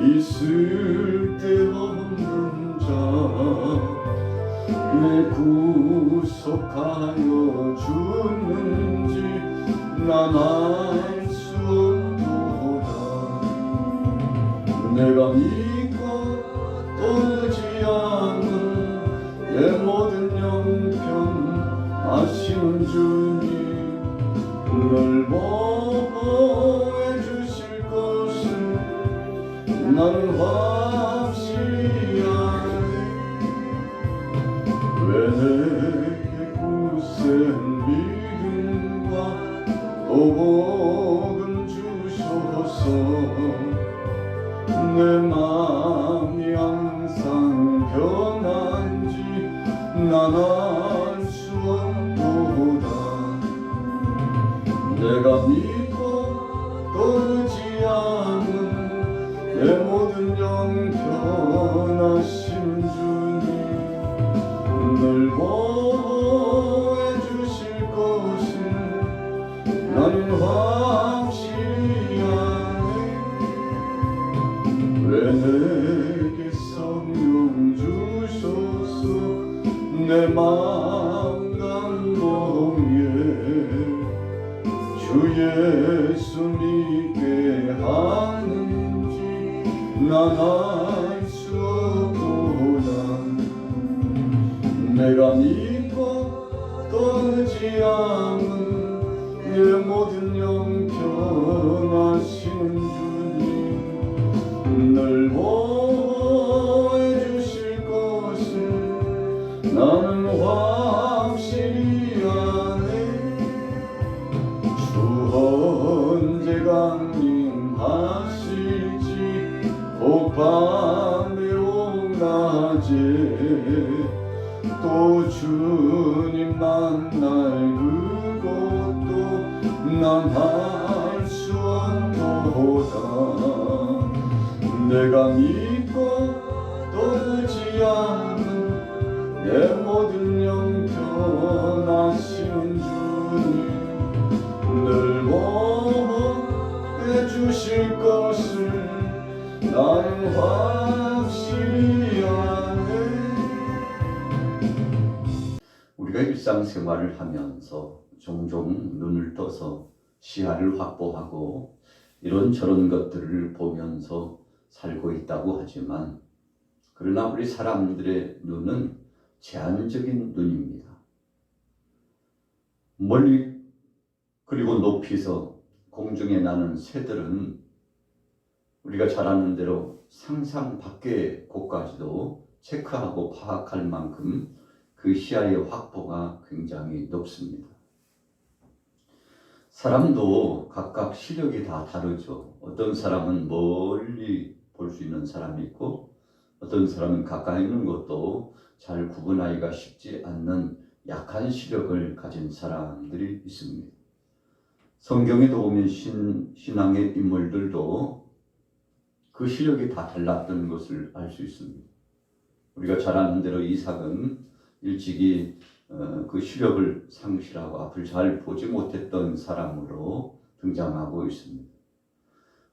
있을 데 없는 자 내 구속하여 주는지 난 알 수 없도다. 내가 믿고 또 의지하는 내 모든 영편 아시는 주님 늘 보호해 주실 것을 나는 확실히 아네. 왜 내게 굳센 믿음과 또 복은 주셔서 내 마음이 항상 변한지 난 알 수 없도다. 내가 믿고 또 의지하는 내 모든 영편 하시는 주님 늘 보호해 주실 것을 나는 확실히 아네. 왜 내게 성령 주셔서 내 마음 감동에 주 예수 믿게 하는지 난 알 수 없도다. 내가 믿고 또 의지하는 내 모든 영편 하시는 주님 늘 보호해 주실 것을 나는 확실히 아네. 주 언제 강림하실지 밤에 오낮에 또 주님 만날 그곳도 난 알 수 없도다. 내가 믿고 또 의지하는 내 모든 영편 하시는 주님 늘 보호해 주실 것을 나는 확실히 아네. 우리가 일상생활을 하면서 종종 눈을 떠서 시야를 확보하고 이런저런 것들을 보면서 살고 있다고 하지만 그러나 우리 사람들의 눈은 제한적인 눈입니다. 멀리 그리고 높이서 공중에 나는 새들은 우리가 잘 아는 대로 상상 밖의 곳까지도 체크하고 파악할 만큼 그 시야의 확보가 굉장히 높습니다. 사람도 각각 시력이 다 다르죠. 어떤 사람은 멀리 볼 수 있는 사람이 있고 어떤 사람은 가까이 있는 것도 잘 구분하기가 쉽지 않는 약한 시력을 가진 사람들이 있습니다. 성경에도 보면 신앙의 인물들도 그 시력이 다 달랐던 것을 알 수 있습니다. 우리가 잘 아는 대로 이삭은 일찍이 그 시력을 상실하고 앞을 잘 보지 못했던 사람으로 등장하고 있습니다.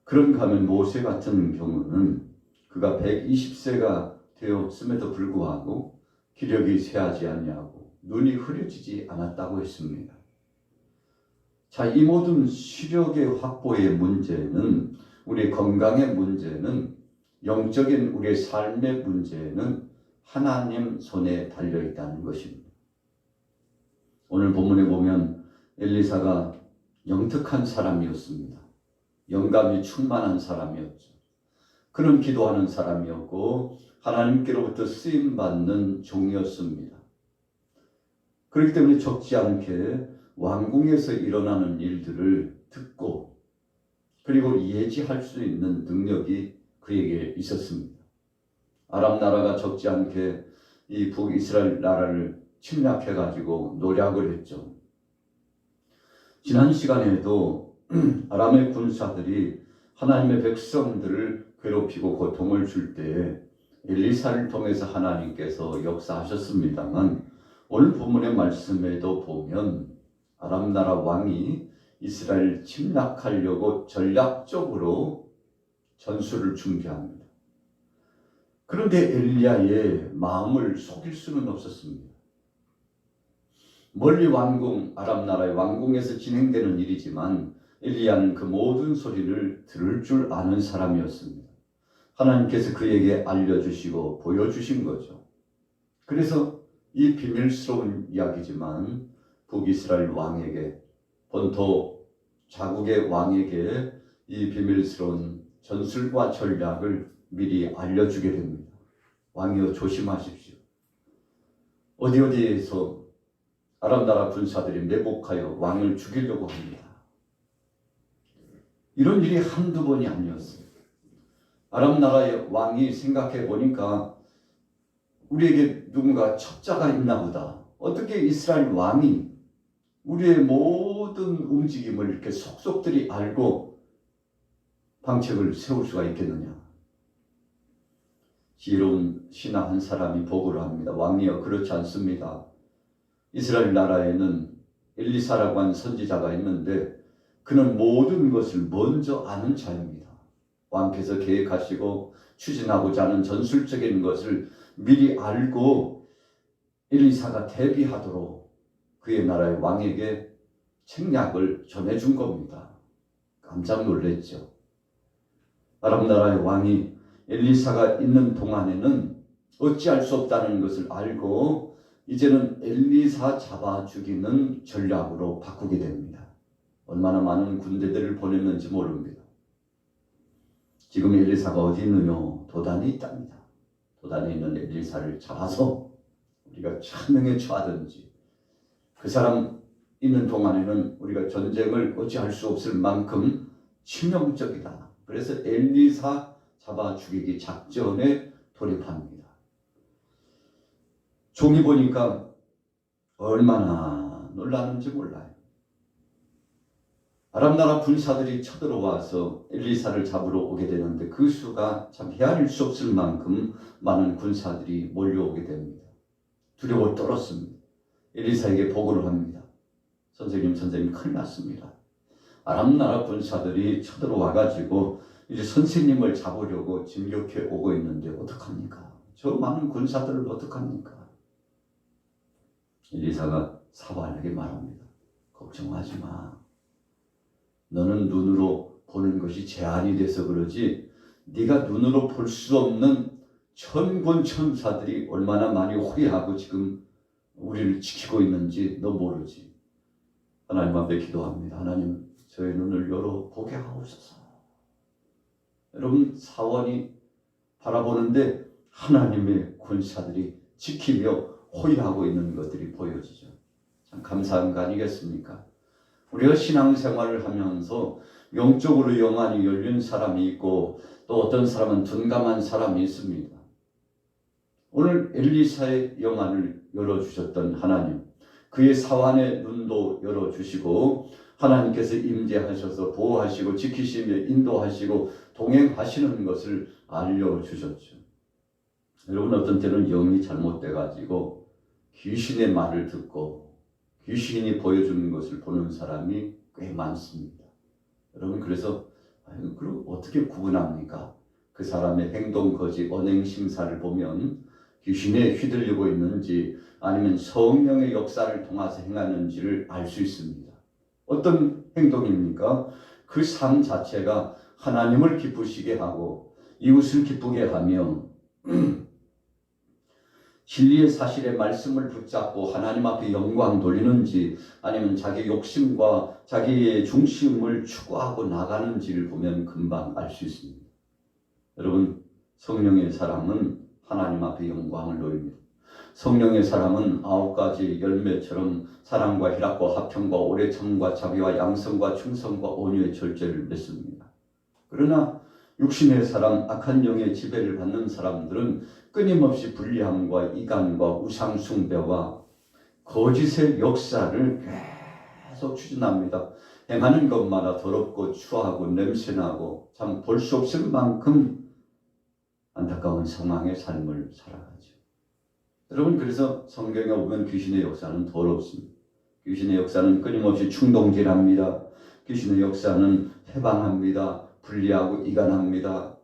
그런가 하면 모세 같은 경우는 그가 120세가 되었음에도 불구하고 기력이 쇠하지 아니하고 눈이 흐려지지 않았다고 했습니다. 자, 이 모든 시력의 확보의 문제는 우리 건강의 문제는 영적인 우리의 삶의 문제는 하나님 손에 달려 있다는 것입니다. 오늘 본문에 보면 엘리사가 영특한 사람이었습니다. 영감이 충만한 사람이었죠. 그는 기도하는 사람이었고 하나님께로부터 쓰임받는 종이었습니다. 그렇기 때문에 적지 않게 왕궁에서 일어나는 일들을 듣고 그리고 예지할 수 있는 능력이 그에게 있었습니다. 아람 나라가 적지 않게 이 북이스라엘 나라를 침략해가지고 노략을 했죠. 지난 시간에도 아람의 군사들이 하나님의 백성들을 괴롭히고 고통을 줄 때에 엘리사를 통해서 하나님께서 역사하셨습니다만 오늘 본문의 말씀에도 보면 아람 나라 왕이 이스라엘 침략하려고 전략적으로 전술을 준비합니다. 그런데 엘리야의 마음을 속일 수는 없었습니다. 멀리 왕궁, 아람 나라의 왕궁에서 진행되는 일이지만 엘리야는 그 모든 소리를 들을 줄 아는 사람이었습니다. 하나님께서 그에게 알려주시고 보여주신 거죠. 그래서 이 비밀스러운 이야기지만 북이스라엘 왕에게, 본토 자국의 왕에게 이 비밀스러운 전술과 전략을 미리 알려주게 됩니다. 왕이여 조심하십시오. 어디에서 아람 나라 군사들이 매복하여 왕을 죽이려고 합니다. 이런 일이 한두 번이 아니었어요. 아람 나라의 왕이 생각해 보니까 우리에게 누군가 첩자가 있나 보다. 어떻게 이스라엘 왕이 우리의 모든 움직임을 이렇게 속속들이 알고 방책을 세울 수가 있겠느냐. 지혜로운 신하 한 사람이 보고를 합니다. 왕이여, 그렇지 않습니다. 이스라엘 나라에는 엘리사라고 하는 선지자가 있는데 그는 모든 것을 먼저 아는 자입니다. 왕께서 계획하시고 추진하고자 하는 전술적인 것을 미리 알고 엘리사가 대비하도록 그의 나라의 왕에게 책략을 전해준 겁니다. 깜짝 놀랐죠. 아람 나라의 왕이 엘리사가 있는 동안에는 어찌할 수 없다는 것을 알고 이제는 엘리사 잡아 죽이는 전략으로 바꾸게 됩니다. 얼마나 많은 군대들을 보냈는지 모릅니다. 지금 엘리사가 어디 있느냐? 도단에 있답니다. 도단에 있는 엘리사를 잡아서 우리가 참명에 처하든지, 그 사람 있는 동안에는 우리가 전쟁을 어찌할 수 없을 만큼 치명적이다. 그래서 엘리사 잡아 죽이기 작전에 돌입합니다. 종이 보니까 얼마나 놀라는지 몰라요. 아람 나라 군사들이 쳐들어와서 엘리사를 잡으러 오게 되는데 그 수가 참 헤아릴 수 없을 만큼 많은 군사들이 몰려오게 됩니다. 두려워 떨었습니다. 엘리사에게 보고를 합니다. 선생님 큰일 났습니다. 아람 나라 군사들이 쳐들어와가지고 이제 선생님을 잡으려고 진격해 오고 있는데 어떡합니까? 저 많은 군사들을 어떡합니까? 엘리사가 사관에게 말합니다. 걱정하지 마. 너는 눈으로 보는 것이 제한이 돼서 그러지 네가 눈으로 볼 수 없는 천군 천사들이 얼마나 많이 호위하고 지금 우리를 지키고 있는지 너 모르지. 하나님 앞에 기도합니다. 하나님, 저의 눈을 열어 보게 하옵소서. 여러분, 사원이 바라보는데 하나님의 군사들이 지키며 호위하고 있는 것들이 보여지죠. 참 감사한 거 아니겠습니까? 우리가 신앙생활을 하면서 영적으로 영안이 열린 사람이 있고 또 어떤 사람은 둔감한 사람이 있습니다. 오늘 엘리사의 영안을 열어주셨던 하나님, 그의 사환의 눈도 열어주시고 하나님께서 임재하셔서 보호하시고 지키시며 인도하시고 동행하시는 것을 알려주셨죠. 여러분, 어떤 때는 영이 잘못돼가지고 귀신의 말을 듣고 귀신이 보여주는 것을 보는 사람이 꽤 많습니다. 여러분, 그래서 그럼 어떻게 구분합니까? 그 사람의 행동, 거짓, 언행, 심사를 보면 귀신에 휘둘리고 있는지 아니면 성령의 역사를 통해서 행하는지를 알 수 있습니다. 어떤 행동입니까? 그 삶 자체가 하나님을 기쁘시게 하고 이웃을 기쁘게 하며 진리의 사실의 말씀을 붙잡고 하나님 앞에 영광 돌리는지 아니면 자기 욕심과 자기의 중심을 추구하고 나가는지를 보면 금방 알 수 있습니다. 여러분, 성령의 사람은 하나님 앞에 영광을 돌립니다. 성령의 사람은 9가지 열매처럼 사랑과 희락과 화평과 오래 참과 자비와 양성과 충성과 온유의 절제를 맺습니다. 그러나 육신의 사람, 악한 영의 지배를 받는 사람들은 끊임없이 불리함과 이간과 우상 숭배와 거짓의 역사를 계속 추진합니다. 행하는 것마다 더럽고 추하고 냄새나고 참 볼 수 없을 만큼 안타까운 상황의 삶을 살아가죠. 여러분, 그래서 성경에 보면 귀신의 역사는 더럽습니다. 귀신의 역사는 끊임없이 충동질합니다. 귀신의 역사는 해방합니다. 불리하고 이간합니다.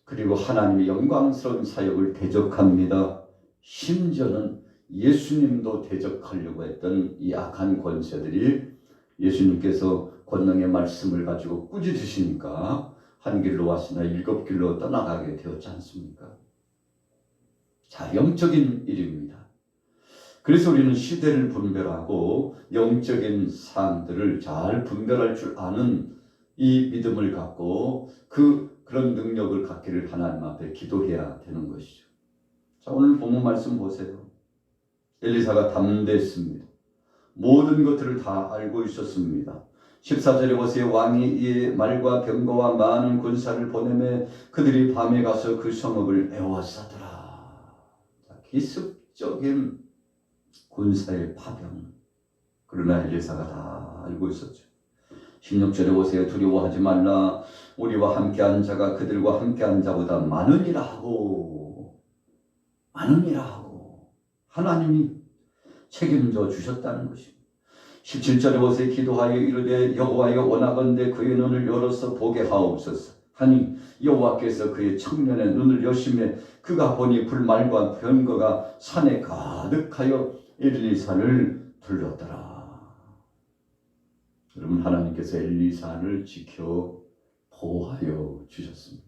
그리고 하나님의 영광스러운 사역을 대적합니다. 심지어는 예수님도 대적하려고 했던 이 악한 권세들이 예수님께서 권능의 말씀을 가지고 꾸짖으시니까 한 길로 왔으나 일곱 길로 떠나가게 되었지 않습니까? 자, 영적인 일입니다. 그래서 우리는 시대를 분별하고 영적인 사항들을 잘 분별할 줄 아는 이 믿음을 갖고 그런 능력을 갖기를 하나님 앞에 기도해야 되는 것이죠. 자, 오늘 본문 말씀 보세요. 엘리사가 담대했습니다. 모든 것들을 다 알고 있었습니다. 14절에 보세요. 왕이 이에 말과 병거와 많은 군사를 보내매 그들이 밤에 가서 그 성읍을 에워싸더라. 기습적인 군사의 파병. 그러나 엘리사가 다 알고 있었죠. 16절에 보세요. 두려워하지 말라. 우리와 함께한 자가 그들과 함께한 자보다 많으니라 하고 하나님이 책임져 주셨다는 것입니다. 17절에 보세요. 기도하여 이르되 여호와여 원하건대 그의 눈을 열어서 보게 하옵소서 하니 여호와께서 그의 청년의 눈을 여시매 그가 보니 불말과 병거가 산에 가득하여 엘리사를 둘렀더라. 여러분, 하나님께서 엘리사를 지켜 보호하여 주셨습니다.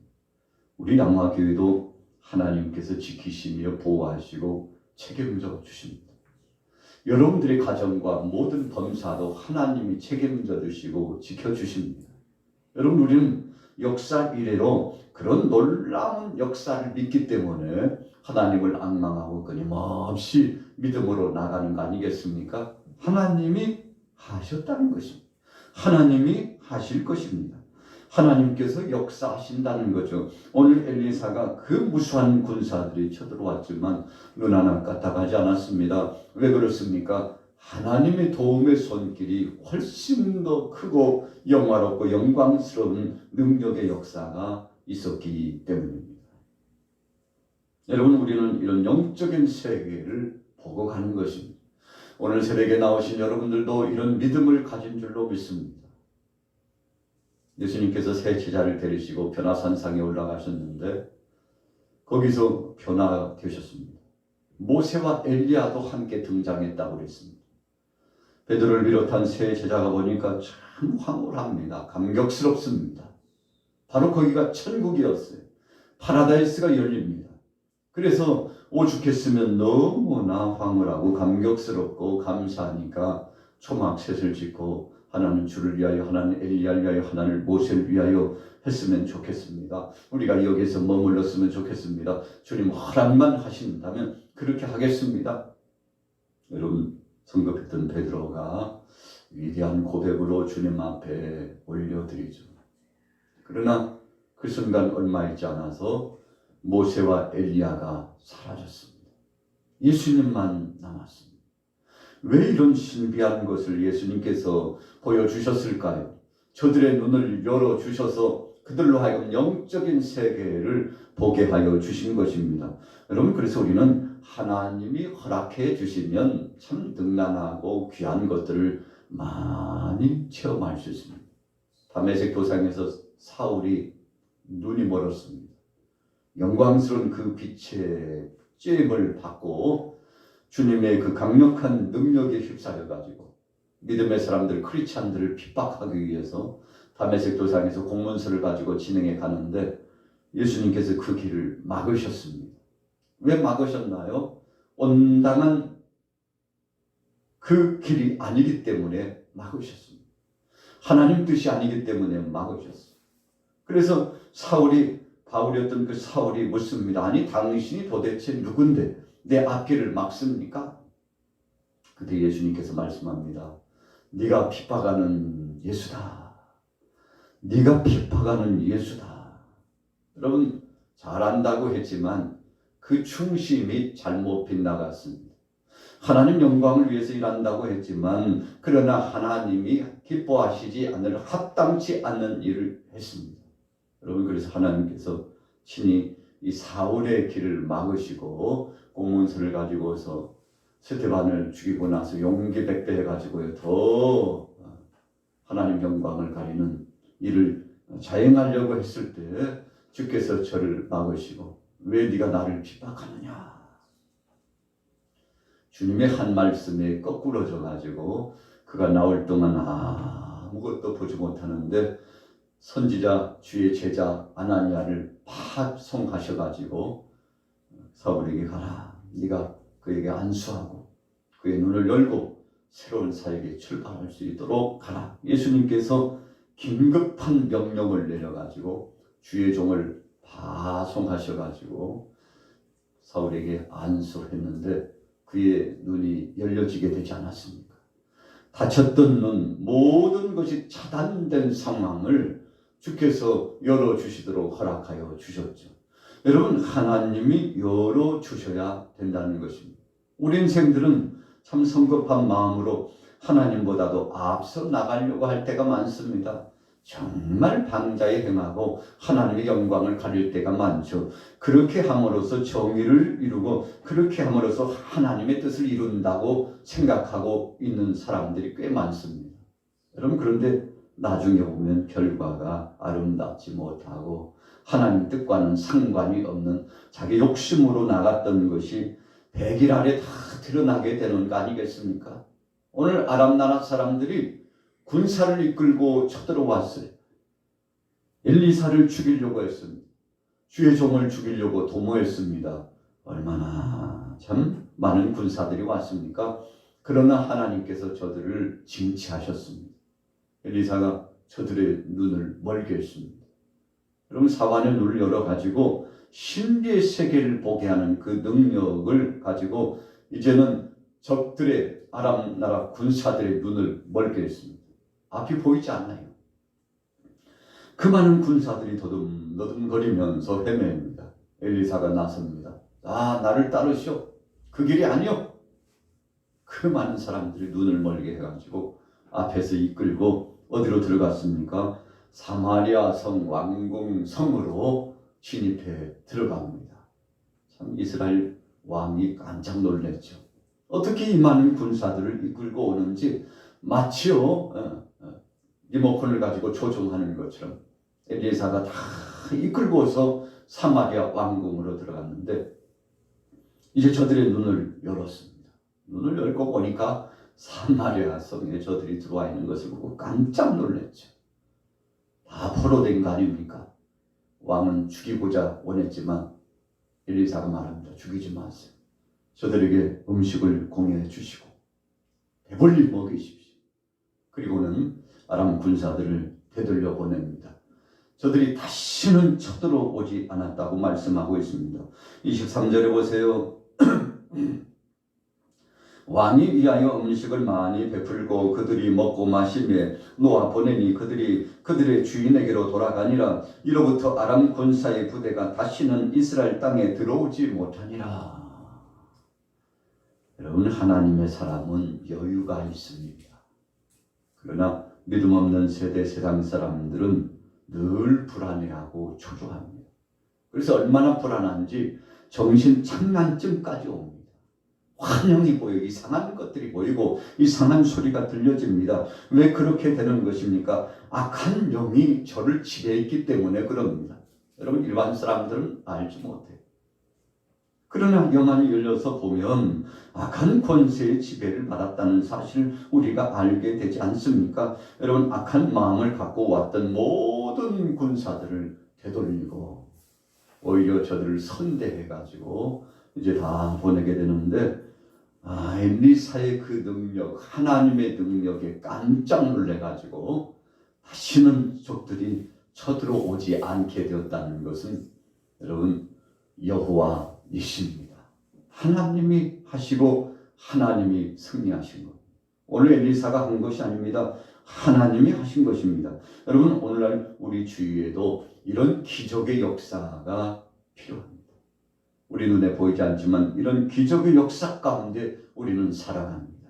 우리 양화교회도 하나님께서 지키시며 보호하시고 책임져 주십니다. 여러분들의 가정과 모든 범사도 하나님이 책임져 주시고 지켜주십니다. 여러분, 우리는 역사 이래로 그런 놀라운 역사를 믿기 때문에 하나님을 앙망하고 끊임없이 믿음으로 나가는 거 아니겠습니까? 하나님이 하셨다는 것입니다. 하나님이 하실 것입니다. 하나님께서 역사하신다는 거죠. 오늘 엘리사가 그 무수한 군사들이 쳐들어왔지만 눈 하나 까딱하지 않았습니다. 왜 그렇습니까? 하나님의 도움의 손길이 훨씬 더 크고 영화롭고 영광스러운 능력의 역사가 있었기 때문입니다. 여러분, 우리는 이런 영적인 세계를 보고 가는 것입니다. 오늘 새벽에 나오신 여러분들도 이런 믿음을 가진 줄로 믿습니다. 예수님께서 세 제자를 데리시고 변화산상에 올라가셨는데 거기서 변화되셨습니다. 모세와 엘리야도 함께 등장했다고 그랬습니다. 베드로를 비롯한 세 제자가 보니까 참 황홀합니다. 감격스럽습니다. 바로 거기가 천국이었어요. 파라다이스가 열립니다. 그래서 오죽했으면 너무나 황홀하고 감격스럽고 감사하니까 초막셋을 짓고 하나는 주를 위하여, 하나는 엘리야를 위하여, 하나는 모세를 위하여 했으면 좋겠습니다. 우리가 여기서 머물렀으면 좋겠습니다. 주님 허락만 하신다면 그렇게 하겠습니다. 여러분, 성급했던 베드로가 위대한 고백으로 주님 앞에 올려드리죠. 그러나 그 순간 얼마 있지 않아서 모세와 엘리야가 사라졌습니다. 예수님만 남았습니다. 왜 이런 신비한 것을 예수님께서 보여주셨을까요? 저들의 눈을 열어주셔서 그들로 하여금 영적인 세계를 보게 하여 주신 것입니다. 여러분, 그래서 우리는 하나님이 허락해 주시면 참 능란하고 귀한 것들을 많이 체험할 수 있습니다. 다메섹 도상에서 사울이 눈이 멀었습니다. 영광스러운 그 빛의 쬐임을 받고 주님의 그 강력한 능력에 휩싸여 가지고 믿음의 사람들, 크리스찬들을 핍박하기 위해서 다메섹 도상에서 공문서를 가지고 진행해 가는데 예수님께서 그 길을 막으셨습니다. 왜 막으셨나요? 온당한 그 길이 아니기 때문에 막으셨습니다. 하나님 뜻이 아니기 때문에 막으셨어요. 그래서 바울이었던 그 사울이 묻습니다. 아니, 당신이 도대체 누군데 내 앞길을 막습니까? 그때 예수님께서 말씀합니다. 네가 핍박하는 예수다. 네가 핍박하는 예수다. 여러분, 잘한다고 했지만 그 충심이 잘못 빗나갔습니다. 하나님 영광을 위해서 일한다고 했지만 그러나 하나님이 기뻐하시지 않을 합당치 않는 일을 했습니다. 여러분, 그래서 하나님께서 친히 이 사울의 길을 막으시고 공문서를 가지고서 스데반을 죽이고 나서 용기 백배해 가지고요 더 하나님 영광을 가리는 일을 자행하려고 했을 때 주께서 저를 막으시고 왜 네가 나를 핍박하느냐. 주님의 한 말씀에 거꾸러져 가지고 그가 나올 동안 아무것도 보지 못하는데 선지자 주의 제자 아나니아를 파송하셔 가지고 사울에게 가라. 네가 그에게 안수하고 그의 눈을 열고 새로운 사역에 출발할 수 있도록 가라. 예수님께서 긴급한 명령을 내려가지고 주의 종을 파송하셔가지고 사울에게 안수했는데 그의 눈이 열려지게 되지 않았습니까? 닫혔던 눈, 모든 것이 차단된 상황을 주께서 열어주시도록 허락하여 주셨죠. 여러분, 하나님이 열어주셔야 된다는 것입니다. 우리 인생들은 참 성급한 마음으로 하나님보다도 앞서 나가려고 할 때가 많습니다. 정말 방자에 행하고 하나님의 영광을 가릴 때가 많죠. 그렇게 함으로써 정의를 이루고 그렇게 함으로써 하나님의 뜻을 이룬다고 생각하고 있는 사람들이 꽤 많습니다. 여러분, 그런데 나중에 보면 결과가 아름답지 못하고 하나님 뜻과는 상관이 없는 자기 욕심으로 나갔던 것이 100일 아래 다 드러나게 되는 거 아니겠습니까? 오늘 아람 나라 사람들이 군사를 이끌고 쳐들어왔어요. 엘리사를 죽이려고 했습니다. 주의 종을 죽이려고 도모했습니다. 얼마나 참 많은 군사들이 왔습니까? 그러나 하나님께서 저들을 징치하셨습니다. 엘리사가 저들의 눈을 멀게 했습니다. 여러분, 사관의 눈을 열어가지고 신비의 세계를 보게 하는 그 능력을 가지고 이제는 적들의 아람 나라 군사들의 눈을 멀게 했습니다. 앞이 보이지 않아요. 그 많은 군사들이 더듬거리면서 헤매입니다. 엘리사가 나섭니다. 나를 따르시오. 그 길이 아니오. 그 많은 사람들이 눈을 멀게 해가지고 앞에서 이끌고 어디로 들어갔습니까? 사마리아 성 왕궁 성으로 진입해 들어갑니다. 참 이스라엘 왕이 깜짝 놀랐죠. 어떻게 이 많은 군사들을 이끌고 오는지 마치요 리모컨을 가지고 조종하는 것처럼 엘리사가 다 이끌고서 사마리아 왕궁으로 들어갔는데 이제 저들의 눈을 열었습니다. 눈을 열고 보니까 사마리아 성에 저들이 들어와 있는 것을 보고 깜짝 놀랐죠. 다 포로된 거 아닙니까? 왕은 죽이고자 원했지만 엘리사가 말합니다. 죽이지 마세요. 저들에게 음식을 공유해 주시고 배불리 먹이십시오. 그리고는 아람 군사들을 되돌려 보냅니다. 저들이 다시는 쳐들어오지 않았다고 말씀하고 있습니다. 23절에 보세요. 왕이 위하여 음식을 많이 베풀고 그들이 먹고 마시며 놓아 보내니 그들의 주인에게로 돌아가니라. 이로부터 아람 군사의 부대가 다시는 이스라엘 땅에 들어오지 못하니라. 여러분, 하나님의 사람은 여유가 있습니다. 그러나 믿음 없는 세상 사람들은 늘 불안해하고 초조합니다. 그래서 얼마나 불안한지 정신착란증까지 옵니다. 환영이 보여 이상한 것들이 보이고 이상한 소리가 들려집니다. 왜 그렇게 되는 것입니까? 악한 영이 저를 지배했기 때문에 그럽니다. 여러분, 일반 사람들은 알지 못해요. 그러나 영안이 열려서 보면 악한 권세의 지배를 받았다는 사실을 우리가 알게 되지 않습니까? 여러분, 악한 마음을 갖고 왔던 모든 군사들을 되돌리고 오히려 저들을 선대해가지고 이제 다 보내게 되는데 엘리사의 그 능력, 하나님의 능력에 깜짝 놀래가지고 다시는 적들이 쳐들어오지 않게 되었다는 것은 여러분, 여호와이십니다. 하나님이 하시고 하나님이 승리하신 것. 오늘 엘리사가 한 것이 아닙니다. 하나님이 하신 것입니다. 여러분, 오늘날 우리 주위에도 이런 기적의 역사가 필요합니다. 우리 눈에 보이지 않지만 이런 기적의 역사 가운데 우리는 살아갑니다.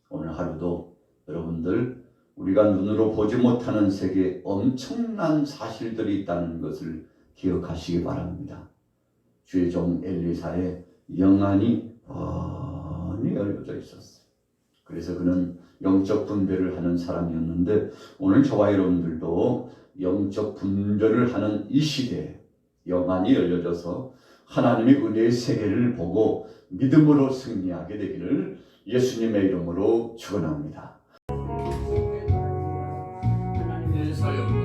오늘 하루도 여러분들, 우리가 눈으로 보지 못하는 세계에 엄청난 사실들이 있다는 것을 기억하시기 바랍니다. 주의 종 엘리사의 영안이 뻔히 열려져 있었어요. 그래서 그는 영적 분별을 하는 사람이었는데 오늘 저와 여러분들도 영적 분별을 하는 이 시대에 영안이 열려져서 하나님의 은혜의 세계를 보고 믿음으로 승리하게 되기를 예수님의 이름으로 축원합니다. 하나님의 사역